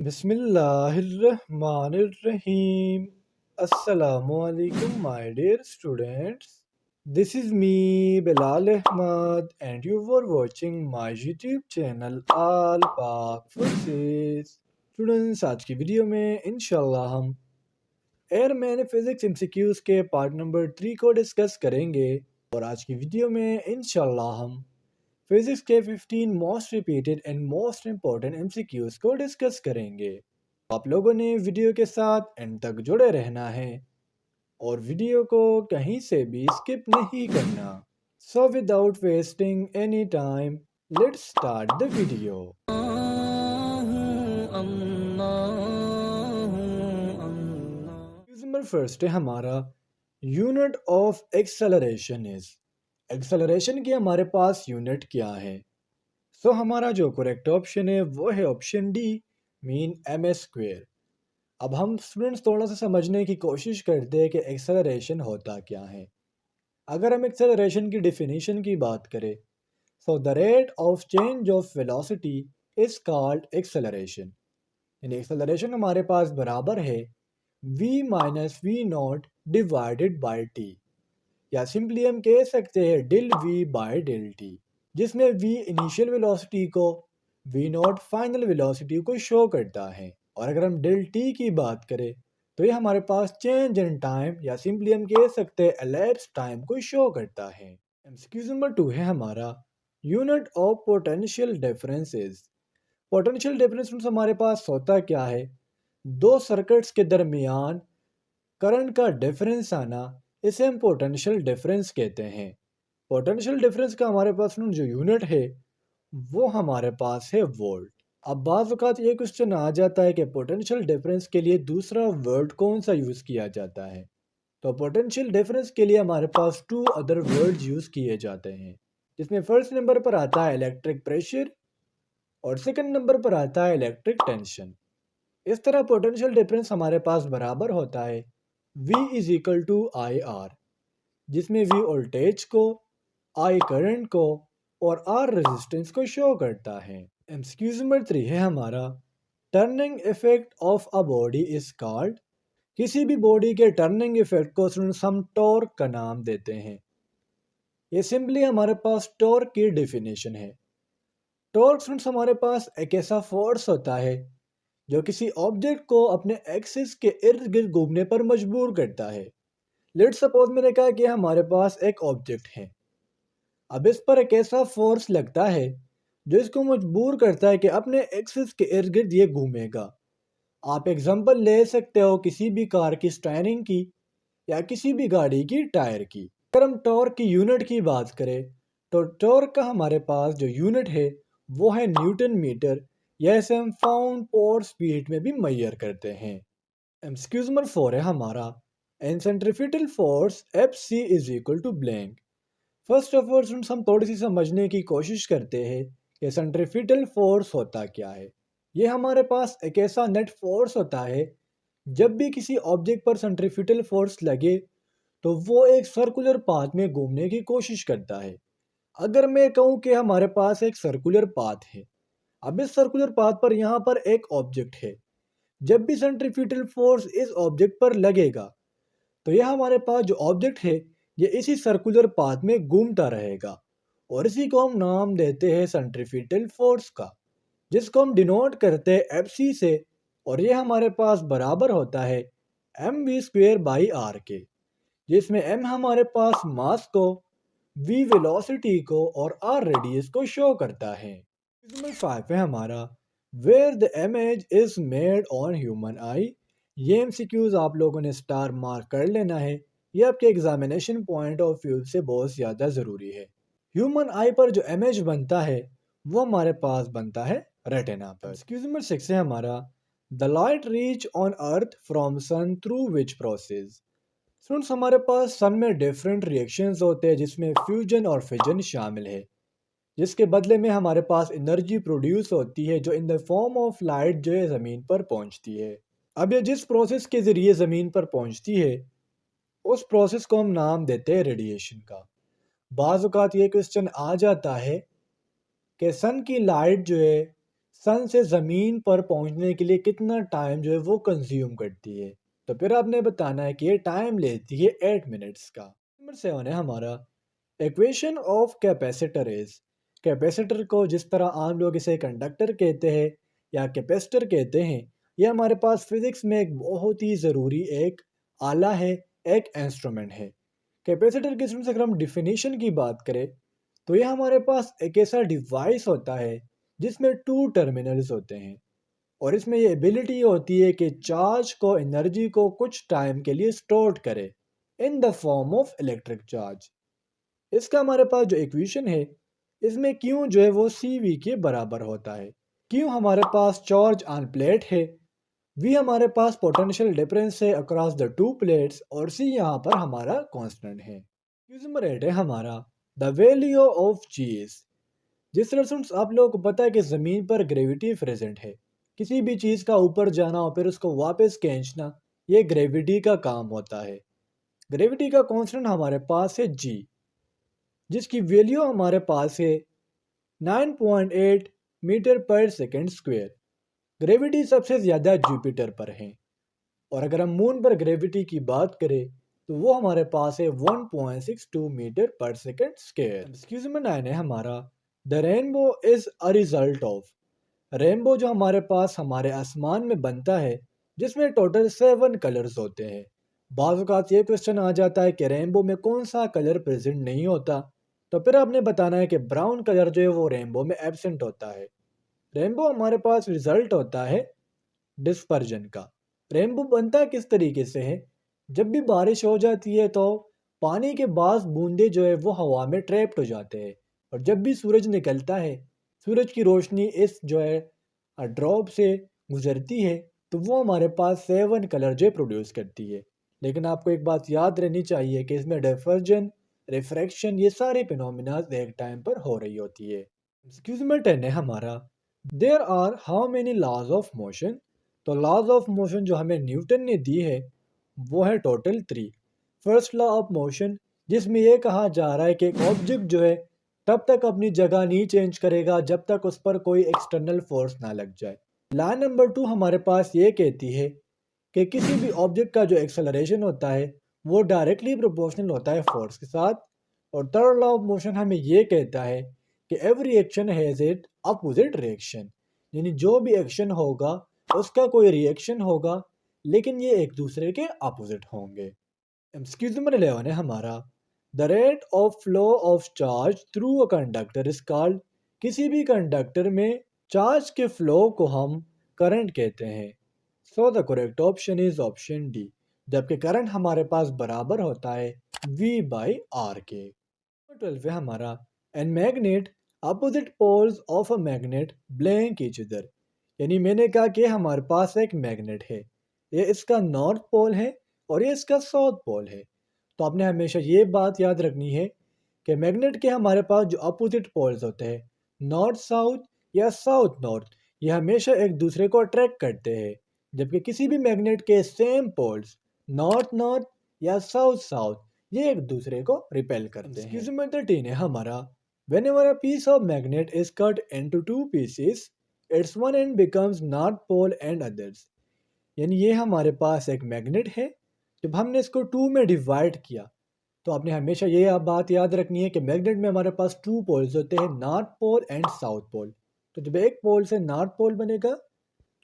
Bismillahirrahmanirrahim. Assalamu alaikum, my dear students. This is me, Bilal Ahmad, and you were watching my YouTube channel Al Pak Forces. Students, आज की video में इंशाल्लाह हम airman physics MCQs के part number 3 को discuss करेंगे और आज की वीडियो में इंशाल्लाह हम फिजिक्स के 15 most repeated and most important MCQs को डिस्कस करेंगे। आप लोगों ने वीडियो के साथ एंड तक जुड़े रहना है और वीडियो को कहीं से भी स्किप नहीं करना। So without wasting any time let's start the video. Number first है हमारा unit of acceleration is. Acceleration की हमारे पास यूनिट क्या है? सो हमारा जो करेक्ट ऑप्शन है वो है ऑप्शन डी, मीन m²। अब हम स्टूडेंट्स थोड़ा सा समझने की कोशिश करते हैं कि एक्सेलरेशन होता क्या है। अगर हम एक्सेलरेशन की डिफिनीशन की बात करें, so the rate of change of velocity is called acceleration. यानी एक्सेलरेशन हमारे पास बराबर है v minus V naught divided by T, या सिंपली हम कह सकते हैं del v by del T, जिसमें v इनिशियल वेलोसिटी को, v नॉट फाइनल वेलोसिटी को शो करता है। और अगर हम डिल टी की बात करें तो ये हमारे पास चेंज इन टाइम, या सिंपली हम कह सकते हैं एलैप्स टाइम को शो करता है। एमसीक्यू नंबर 2 है हमारा unit of potential differences. Potential difference हमारे पास होता क्या है? दो सर्किट्स के दरमियान करंट का डिफरेंस आना, इसे हम पोटेंशियल डिफरेंस कहते हैं। पोटेंशियल डिफरेंस का हमारे पास जो यूनिट है वो हमारे पास है वोल्ट। अब बाज़ औक़ात ये क्वेश्चन आ जाता है कि पोटेंशियल डिफरेंस के लिए दूसरा वर्ड कौन सा यूज़ किया जाता है? तो पोटेंशियल डिफरेंस के लिए हमारे पास 2 अदर वर्ड्स यूज़ किए जाते हैं, जिसमें फर्स्ट नंबर पर आता है इलेक्ट्रिक प्रेशर और सेकंड नंबर पर आता है इलेक्ट्रिक टेंशन। इस तरह पोटेंशियल डिफरेंस हमारे पास बराबर होता है V is equal to I R, जिसमें V वोल्टेज को, I करंट को और R रेजिस्टेंस को शो करता है। एमसीक्यू नंबर 3 है हमारा turning effect of a body is called. किसी भी बॉडी के टर्निंग इफेक्ट को हम टॉर्क का नाम देते हैं। ये सिंपली हमारे पास टॉर्क की डेफिनेशन है। टॉर्क हमारे पास एक ऐसा फोर्स होता है जो किसी ऑब्जेक्ट को अपने एक्सिस के इर्द गिर्द घूमने पर मजबूर करता है। लेट्स सपोज मैंने कहा कि हमारे पास एक ऑब्जेक्ट है, अब इस पर एक ऐसा फोर्स लगता है जो इसको मजबूर करता है कि अपने एक्सिस के इर्द गिर्द ये घूमेगा। आप एग्जांपल ले सकते हो किसी भी कार की स्टीयरिंग की या किसी भी गाड़ी की टायर की। अगर हम टॉर्क की यूनिट की बात करें तो टॉर्क का हमारे पास जो यूनिट है वो है न्यूटन मीटर, या इसे हम पाउंड पर स्पीड में भी मेजर करते हैं। एमसीक्यू नंबर 4 है हमारा an centrifugal force F C is equal to blank. First of all हम थोड़ी सी समझने की कोशिश करते हैं कि सेंट्रीफ्यूगल फोर्स होता क्या है। ये हमारे पास एक ऐसा नेट फोर्स होता है, जब भी किसी ऑब्जेक्ट पर सेंट्रीफ्यूगल फोर्स लगे तो वो एक सर्कुलर पाथ में घूमने की कोशिश करता है। अगर मैं कहूँ कि हमारे पास एक सर्कुलर पाथ है, अब इस सर्कुलर पाथ पर यहाँ पर एक ऑब्जेक्ट है, जब भी सेंट्रीफ्यूगल फोर्स इस ऑब्जेक्ट पर लगेगा तो यह हमारे पास जो ऑब्जेक्ट है ये इसी सर्कुलर पाथ में घूमता रहेगा, और इसी को हम नाम देते हैं सेंट्रीफ्यूगल फोर्स का, जिसको हम डिनोट करते हैं एफ सी से। और ये हमारे पास बराबर होता है M V square by R के, जिसमें m हमारे पास मास को, v वेलोसिटी को और r रेडियस को शो करता है। नंबर 5 है हमारा where the image is made on human eye. ये एमसीक्यूज आप लोगों ने स्टार मार्क कर लेना है, ये आपके एग्जामिनेशन पॉइंट ऑफ व्यू से बहुत ज़्यादा ज़रूरी है। ह्यूमन आई पर जो इमेज बनता है वो हमारे पास बनता है रेटिना पर। एमसीक्यू नंबर 6 है हमारा the light reach on earth from sun through which process. Students हमारे पास सन में डिफरेंट रिएक्शंस होते हैं, जिसमें फ्यूजन और फिजन शामिल है, जिसके बदले में हमारे पास एनर्जी प्रोड्यूस होती है जो in the form of light जो है ज़मीन पर पहुंचती है। अब ये जिस प्रोसेस के ज़रिए ज़मीन पर पहुंचती है उस प्रोसेस को हम नाम देते हैं रेडिएशन का। बाज़ औक़ात ये क्वेश्चन आ जाता है कि सन की लाइट जो है सन से ज़मीन पर पहुंचने के लिए कितना टाइम जो है वो कंज्यूम करती है। तो फिर आपने बताना है कि ये टाइम लेती है 8 मिनट्स का। नंबर 7 है हमारा equation of capacitor is. Capacitor को जिस तरह आम लोग इसे कंडक्टर कहते हैं या कैपेसिटर कहते हैं, ये हमारे पास फिजिक्स में एक बहुत ही ज़रूरी एक आला है, एक इंस्ट्रूमेंट है। कैपेसिटर के स्टूडेंट्स अगर हम डिफिनीशन की बात करें तो ये हमारे पास एक ऐसा डिवाइस होता है जिसमें टू टर्मिनल्स होते हैं और इसमें ये एबिलिटी होती है कि चार्ज को एनर्जी को कुछ टाइम के लिए स्टोर करे in the form of electric charge. इसका हमारे पास जो इक्वेशन है इसमें क्यू जो है वो सी वी के बराबर होता है। क्यू हमारे पास चार्ज ऑन प्लेट है, वी हमारे पास पोटेंशियल डिफरेंस है अक्रॉस द टू प्लेट्स और सी यहाँ पर हमारा कांस्टेंट है। नंबर 8 है हमारा द वैल्यू ऑफ चीज। जिस तरह से आप लोगों को पता है कि ज़मीन पर ग्रेविटी प्रेजेंट है, किसी भी चीज़ का ऊपर जाना और फिर उसको वापस खींचना, ये ग्रेविटी का काम होता है। ग्रेविटी का कांस्टेंट हमारे पास है जी, जिसकी वैल्यू हमारे पास है 9.8 मीटर पर सेकेंड स्क्वायर। ग्रेविटी सबसे ज़्यादा जुपिटर पर है और अगर हम मून पर ग्रेविटी की बात करें तो वो हमारे पास है 1.62 मीटर पर सेकेंड स्क्वायर। एक्सक्यूज में 9 है हमारा the rainbow is a result of. Rainbow जो हमारे पास हमारे आसमान में बनता है जिसमें टोटल 7 कलर्स होते हैं। बाज़ औक़ात ये क्वेश्चन आ जाता है कि रेनबो में कौन सा कलर प्रेजेंट नहीं होता, तो फिर आपने बताना है कि ब्राउन कलर जो है वो रेनबो में एब्सेंट होता है। रेनबो हमारे पास रिजल्ट होता है डिस्पर्जन का। रेनबो बनता किस तरीके से है, जब भी बारिश हो जाती है तो पानी के बाद बूंदे जो है वो हवा में ट्रैप्ड हो जाते हैं और जब भी सूरज निकलता है, सूरज की रोशनी इस जो है ड्रॉप से गुजरती है तो वो हमारे पास 7 कलर जो प्रोड्यूस करती है। लेकिन आपको एक बात याद रहनी चाहिए कि इसमें डिफर्जन, रिफ्रैक्शन ये सारे फिनोमिना एक टाइम पर हो रही होती है। एक्सक्यूज में 10 है हमारा there are how many laws of motion. तो लॉज ऑफ मोशन जो हमें न्यूटन ने दी है वो है total 3। First law of motion जिसमें ये कहा जा रहा है कि एक ऑब्जेक्ट जो है तब तक अपनी जगह नहीं चेंज करेगा जब तक उस पर कोई एक्सटर्नल फोर्स ना लग जाए। लॉ नंबर 2 हमारे पास ये कहती है कि किसी भी ऑब्जेक्ट का जो एक्सेलरेशन होता है वो डायरेक्टली प्रोपोर्शनल होता है फोर्स के साथ। और थर्ड लॉ ऑफ मोशन हमें ये कहता है कि every action has it opposite reaction, यानी जो भी एक्शन होगा उसका कोई रिएक्शन होगा लेकिन ये एक दूसरे के अपोजिट होंगे। एक्सक्यूज नंबर 11 है हमारा the rate of flow of charge through a conductor is called. किसी भी कंडक्टर में चार्ज के फ्लो को हम करंट कहते हैं। So the correct option is option D, जबकि करंट हमारे पास बराबर होता है V बाई आर के। 12 है हमारा and magnet opposite poles of a magnet blank each other. यानी मैंने कहा कि हमारे पास एक मैग्नेट है, ये इसका नॉर्थ पोल है और ये इसका साउथ पोल है। तो आपने हमेशा ये बात याद रखनी है कि मैग्नेट के हमारे पास जो अपोजिट पोल्स होते हैं, नॉर्थ साउथ या साउथ नॉर्थ, ये हमेशा एक दूसरे को अट्रैक्ट करते हैं, जबकि किसी भी मैग्नेट के सेम पोल्स नॉर्थ नॉर्थ या साउथ साउथ ये एक दूसरे को रिपेल करते हैं। इसमें 13 है हमारा whenever a piece of magnet is cut into two pieces, its one end becomes north pole and others। यानी ये हमारे पास एक मैग्नेट है, जब हमने इसको टू में डिवाइड किया तो आपने हमेशा ये आप बात याद रखनी है कि मैग्नेट में हमारे पास टू पोल्स होते हैं, north pole and south pole. तो जब एक पोल से नॉर्थ पोल बनेगा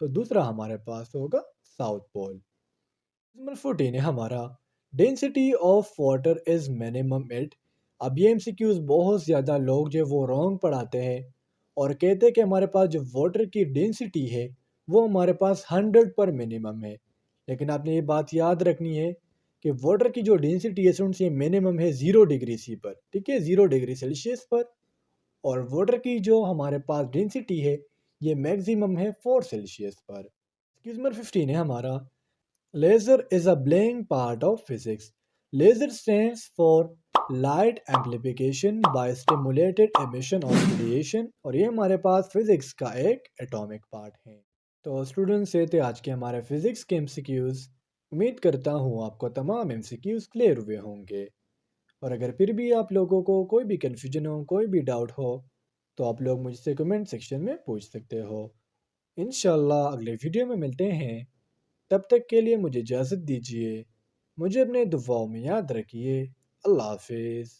तो दूसरा हमारे पास होगा साउथ पोल। नंबर 14 है हमारा density of water is minimum at. अब ये एमसीक्यूज बहुत ज़्यादा लोग जो वो रॉन्ग पढ़ाते हैं और कहते हैं कि हमारे पास जो वाटर की डेंसिटी है वो हमारे पास 100 पर मिनिमम है। लेकिन आपने ये बात याद रखनी है कि वाटर की जो डेंसिटी है स्टूडेंट्स ये मिनिमम है 0 डिग्री सी पर, ठीक है, 0 डिग्री सेल्सियस पर। और वाटर की जो हमारे पास डेंसिटी है ये मैक्सिमम है 4 सेल्सियस पर। एक्सक्यूज नंबर 15 है हमारा Laser is a blank part of physics. Laser stands for light amplification by stimulated emission of radiation और ये हमारे पास फिजिक्स का एक एटॉमिक पार्ट है। तो स्टूडेंट्स ये थे आज के हमारे फिजिक्स के एमसीक्यूज। उम्मीद करता हूँ आपको तमाम एमसीक्यूज क्लियर हुए होंगे और अगर फिर भी आप लोगों को कोई भी कन्फ्यूजन हो, कोई भी डाउट हो तो आप लोग मुझसे कमेंट सेक्शन में पूछ सकते हो। इंशाल्लाह अगले वीडियो में मिलते हैं। तब तक के लिए मुझे इजाज़त दीजिए। मुझे अपने दुआओं में याद रखिए। अल्लाह हाफ़िज़।